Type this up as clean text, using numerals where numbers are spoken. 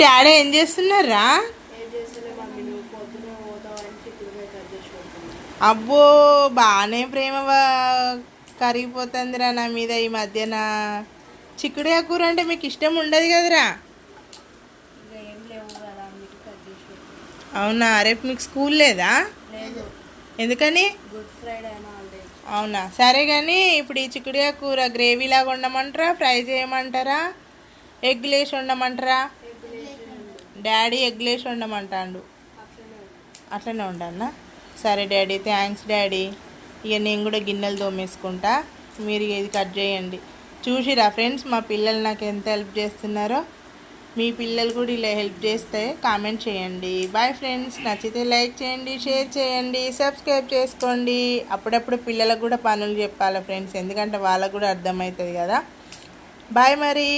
Daddy ఏం చేస్తున్నారా? అబ్బో బాగానే ప్రేమ కరిగిపోతుందిరా నా మీద ఈ మధ్యన. చిక్కుడుకాయ కూర అంటే మీకు ఇష్టం ఉండదు కదరా? అవునా, రేపు మీకు స్కూల్ లేదా? ఎందుకని? అవునా, సరే కానీ ఇప్పుడు ఈ చిక్కుడుకాయ కూర గ్రేవీ లాగా వండమంటారా, ఫ్రై చేయమంటారా, ఎగ్గులు వేసి వండమంటారా? డాడీ ఎగ్గులు వేసి వండమంటాడు. అట్లనే ఉండన్నా? సరే డాడీ, థ్యాంక్స్ డాడీ. ఇక నేను కూడా గిన్నెలు తోమేసుకుంటా, మీరు ఇది కట్ చేయండి. చూసిరా ఫ్రెండ్స్, మా పిల్లలు నాకు ఎంత హెల్ప్ చేస్తున్నారో. మీ పిల్లలు కూడా ఇలా హెల్ప్ చేస్తే కామెంట్ చేయండి. బాయ్ ఫ్రెండ్స్, నచ్చితే లైక్ చేయండి, షేర్ చేయండి, సబ్స్క్రైబ్ చేసుకోండి. అప్పుడప్పుడు పిల్లలకు కూడా పనులు చెప్పాలి ఫ్రెండ్స్, ఎందుకంటే వాళ్ళకు కూడా అర్థమవుతుంది కదా. బాయ్ మరి.